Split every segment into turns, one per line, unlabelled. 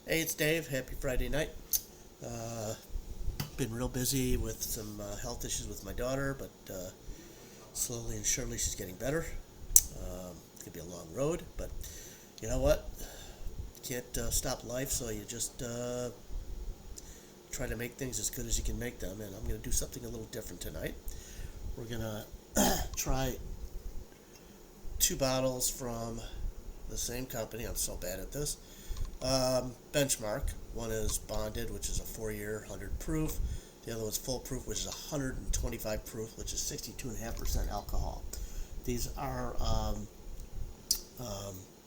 Hey, it's Dave. Happy Friday night. Uh, Been real busy with some health issues with my daughter, but slowly and surely she's getting better. It's gonna be a long road, but you know what? You can't stop life, so you just try to make things as good as you can make them. And I'm gonna do something a little different tonight. We're gonna try two bottles from the same company. I'm so bad at this. Benchmark. One is bonded, which is a 4-year, 100 proof. The other one's full proof, which is 125 proof, which is 62.5% alcohol. These are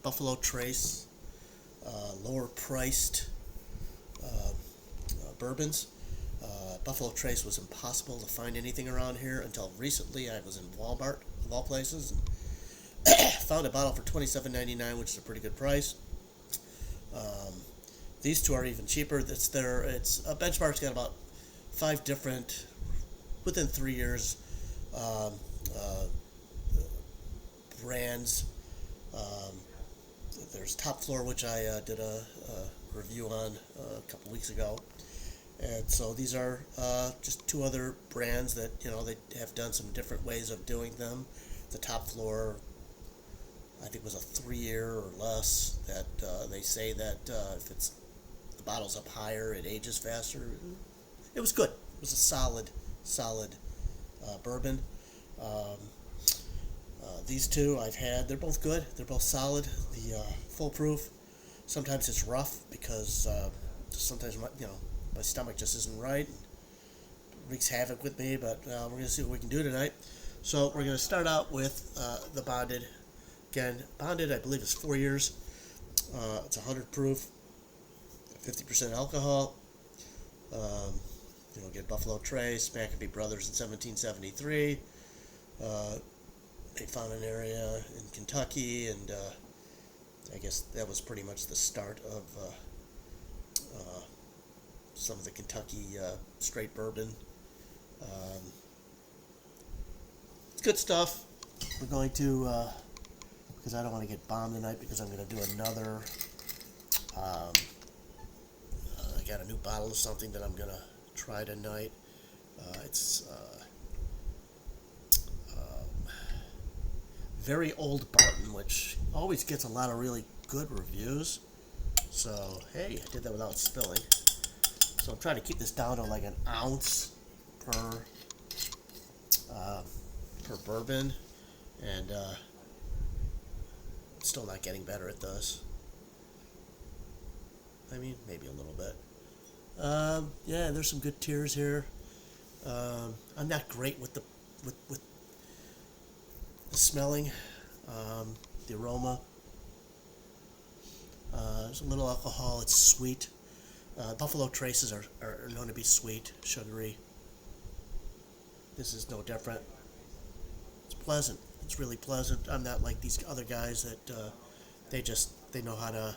Buffalo Trace, lower priced bourbons. Buffalo Trace was impossible to find anything around here until recently. I was in Walmart, of all places, and found a bottle for $27.99, which is a pretty good price. These two are even cheaper. It's Benchmark's got about 5 different, within 3 years, um, uh, brands. Um, there's Top Floor, which I did a review on a couple weeks ago, and so these are just two other brands that they have done some different ways of doing them. The Top Floor, I think, was a 3-year or less. That they say that if the bottle's up higher, it ages faster. It was good. It was a solid bourbon. Um, these two I've had. They're both good. They're both solid. The full proof. Sometimes it's rough because sometimes my stomach just isn't right. It wreaks havoc with me. But we're gonna see what we can do tonight. So we're gonna start out with the bonded. Again, bonded, I believe, is 4 years. It's 100 proof, 50% alcohol. Get Buffalo Trace, Maccabee Brothers in 1773. They found an area in Kentucky, and I guess that was pretty much the start of some of the Kentucky straight bourbon. It's good stuff. We're going to, because I don't want to get bombed tonight, because I'm going to do another. I got a new bottle of something that I'm going to try tonight. It's very old Barton, which always gets a lot of really good reviews. So, hey, I did that without spilling. So I'm trying to keep this down to like an ounce per bourbon, and still not getting better at this. I mean, maybe a little bit. Yeah, there's some good tiers here. I'm not great with the smelling, the aroma. There's a little alcohol. It's sweet. Buffalo Traces are known to be sweet, sugary. This is no different. It's pleasant. It's really pleasant. I'm not like these other guys that they know how to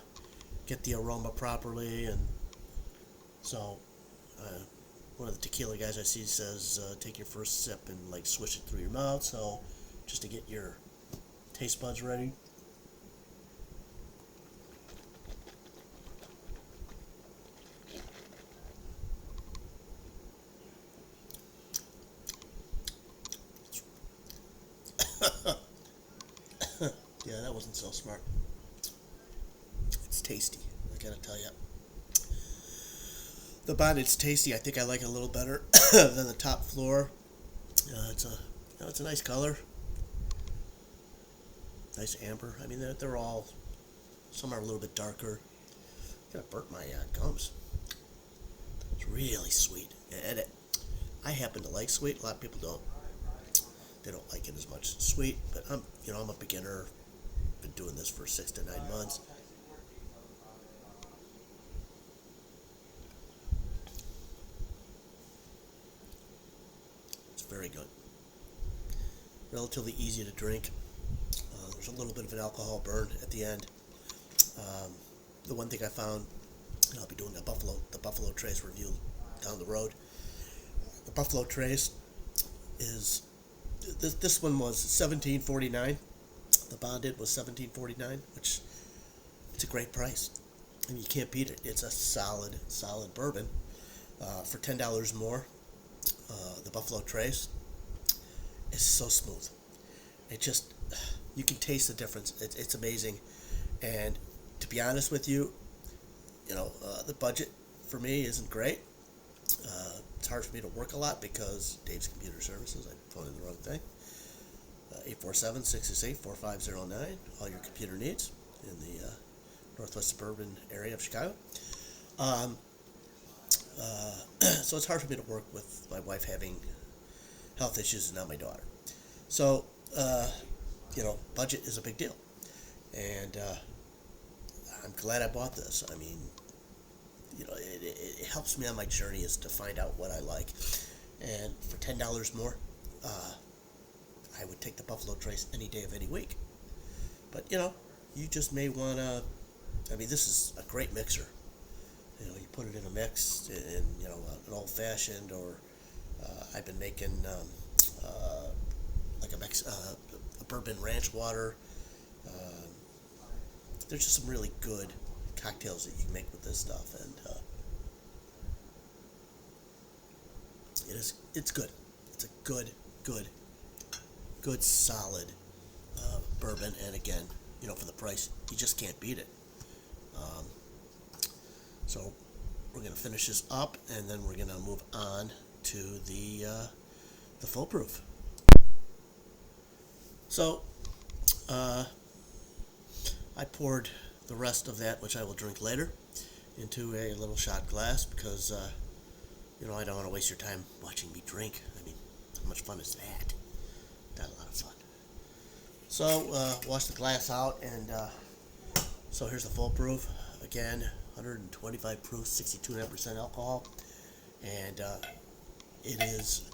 get the aroma properly, and so one of the tequila guys I see says take your first sip and like swish it through your mouth, so just to get your taste buds ready. Yeah, that wasn't so smart. It's tasty, I gotta tell you. The bonded's tasty. I think I like it a little better than the Top Floor. It's a nice color, nice amber. I mean, they're all. Some are a little bit darker. Gonna burnt my gums. It's really sweet, and I happen to like sweet. A lot of people don't. They don't like it as much sweet, but I'm a beginner. Been doing this for 6 to 9 months. It's very good. Relatively easy to drink. There's a little bit of an alcohol burn at the end. The one thing I found, and I'll be doing the Buffalo Trace review down the road. The Buffalo Trace is this one was $17.49. The bonded was $17.49, which it's a great price. and you can't beat it. It's a solid, solid bourbon. For $10 more, the Buffalo Trace is so smooth. It just, you can taste the difference. It's amazing. And to be honest with you, the budget for me isn't great. It's hard for me to work a lot because Dave's Computer Services, I phoned in the wrong thing. 847-668-4509, all your computer needs in the northwest suburban area of Chicago. So it's hard for me to work with my wife having health issues and not my daughter. So, budget is a big deal. And I'm glad I bought this. I mean, it helps me on my journey is to find out what I like. And for $10 more, I would take the Buffalo Trace any day of any week. But, you just may want to, this is a great mixer. You put it in a mix, in an old-fashioned, or I've been making like a bourbon ranch water. There's just some really good cocktails that you can make with this stuff, and it's good. It's a good solid bourbon, and again, for the price, you just can't beat it. So we're gonna finish this up, and then we're gonna move on to the full proof. So I poured the rest of that, which I will drink later, into a little shot glass because I don't want to waste your time watching me drink. How much fun is that? Not a lot of fun. So wash the glass out, and so here's the full proof. Again, 125 proof, 62.5% alcohol, and it is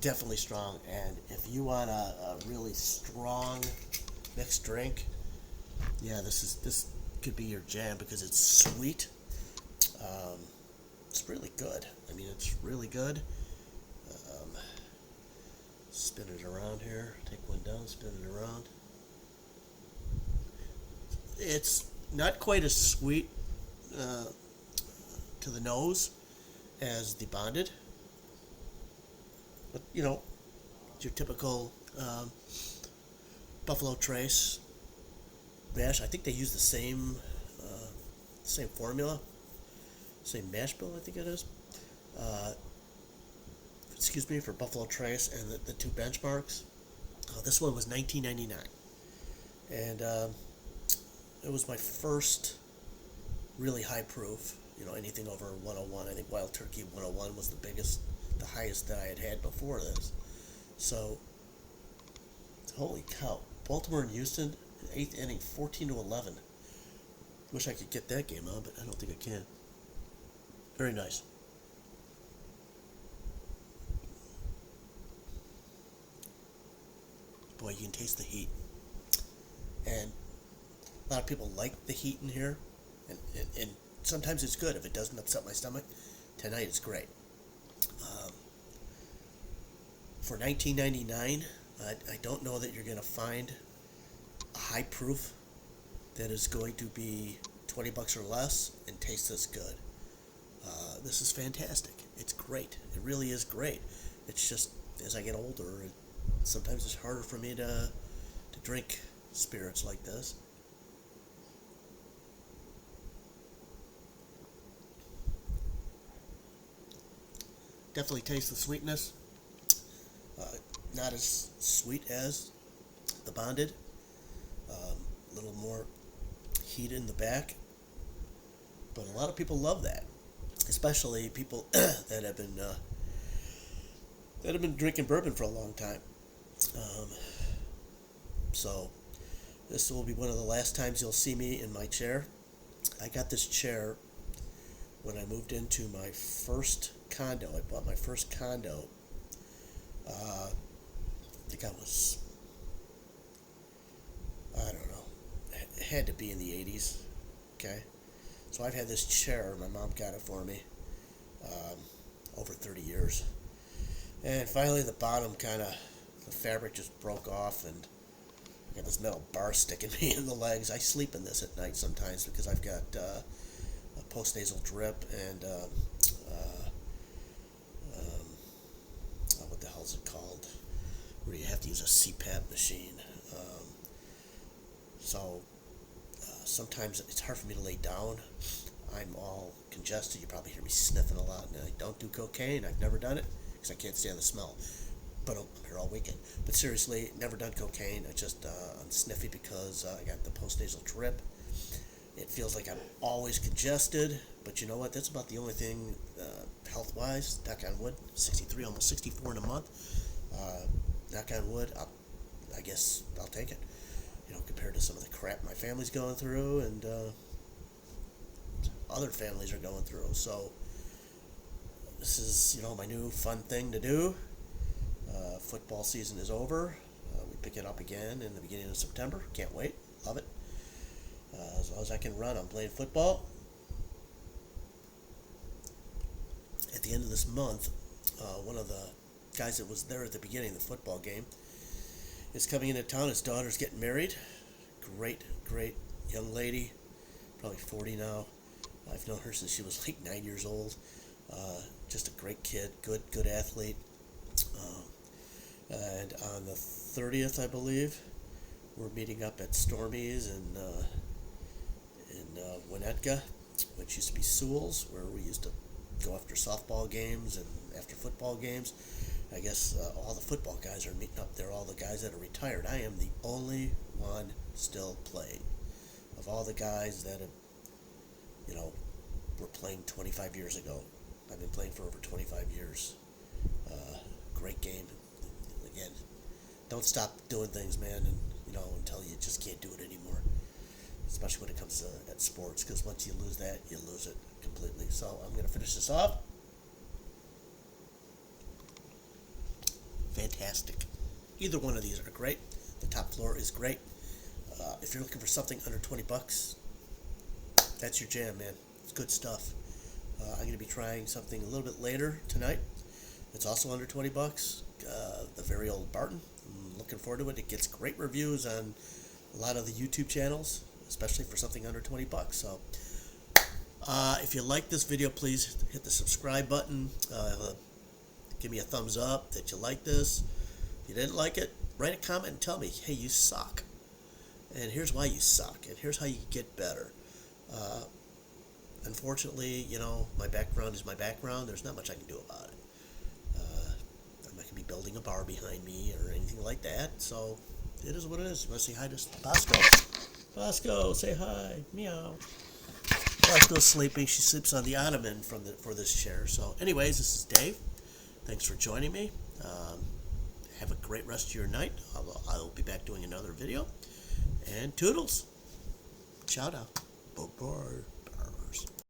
definitely strong. And if you want a really strong mixed drink, yeah, this could be your jam because it's sweet. It's really good. It's really good. Spin it around here. Take one down, spin it around. It's not quite as sweet to the nose as the Bonded, but your typical Buffalo Trace mash. I think they use the same formula, same mash bill. I think it is. Excuse me, for Buffalo Trace and the two benchmarks. This one was $19.99, and it was my first really high proof. Anything over 101. I think Wild Turkey 101 was the highest that I had before this. So, holy cow! Baltimore and Houston, 8th inning, 14-11. Wish I could get that game on, but I don't think I can. Very nice. Boy, you can taste the heat. And a lot of people like the heat in here. And sometimes it's good if it doesn't upset my stomach. Tonight it's great. For $19.99, I don't know that you're going to find a high proof that is going to be $20 or less and taste this good. This is fantastic. It's great. It really is great. It's just, as I get older, sometimes it's harder for me to drink spirits like this. Definitely taste the sweetness. Not as sweet as the Bonded. A little more heat in the back. But a lot of people love that, especially people that have been drinking bourbon for a long time. So this will be one of the last times you'll see me in my chair. I got this chair when I moved into my first condo. I bought my first condo. I think I don't know, it had to be in the 80s. Okay, so I've had this chair. My mom got it for me over 30 years, and finally the bottom the fabric just broke off, and I got this metal bar sticking me in the legs. I sleep in this at night sometimes because I've got a post-nasal drip and what the hell is it called? Where you have to use a CPAP machine. So sometimes it's hard for me to lay down. I'm all congested. You probably hear me sniffing a lot. And I don't do cocaine. I've never done it because I can't stand the smell. But I'm here all weekend. But seriously, never done cocaine. I'm sniffy because I got the post-nasal drip. It feels like I'm always congested. But you know what? That's about the only thing health-wise. Knock on wood. 63, almost 64 in a month. Knock on wood. I guess I'll take it. Compared to some of the crap my family's going through and other families are going through. So this is, my new fun thing to do. Football season is over. We pick it up again in the beginning of September. Can't wait. Love it. As long as I can run, I'm playing football. At the end of this month, one of the guys that was there at the beginning of the football game is coming into town. His daughter's getting married. Great young lady. Probably 40 now. I've known her since she was like 9 years old. Just a great kid. Good athlete. And on the 30th, I believe, we're meeting up at Stormy's in Winnetka, which used to be Sewell's, where we used to go after softball games and after football games. I guess all the football guys are meeting up there, all the guys that are retired. I am the only one still playing. Of all the guys that have, were playing 25 years ago. I've been playing for over 25 years. Great game. Again, don't stop doing things, man, and until you just can't do it anymore. Especially when it comes to at sports, because once you lose that, you lose it completely. So I'm going to finish this off. Fantastic. Either one of these are great. The top floor is great. If you're looking for something under $20, that's your jam, man. It's good stuff. I'm going to be trying something a little bit later tonight. It's also under $20. The very old Barton. I'm looking forward to it. It gets great reviews on a lot of the YouTube channels, especially for something under $20. So, if you like this video, please hit the subscribe button. Give me a thumbs up that you like this. If you didn't like it, write a comment and tell me, hey, you suck. And here's why you suck. And here's how you can get better. Unfortunately, my background is my background. There's not much I can do about it. I'm not going to be building a bar behind me or anything like that. So it is what it is. You want to say hi to Bosco? Bosco, say hi. Meow. Bosco's sleeping. She sleeps on the ottoman for this chair. So anyways, this is Dave. Thanks for joining me. Have a great rest of your night. I'll be back doing another video. And toodles. Ciao now. Bye-bye.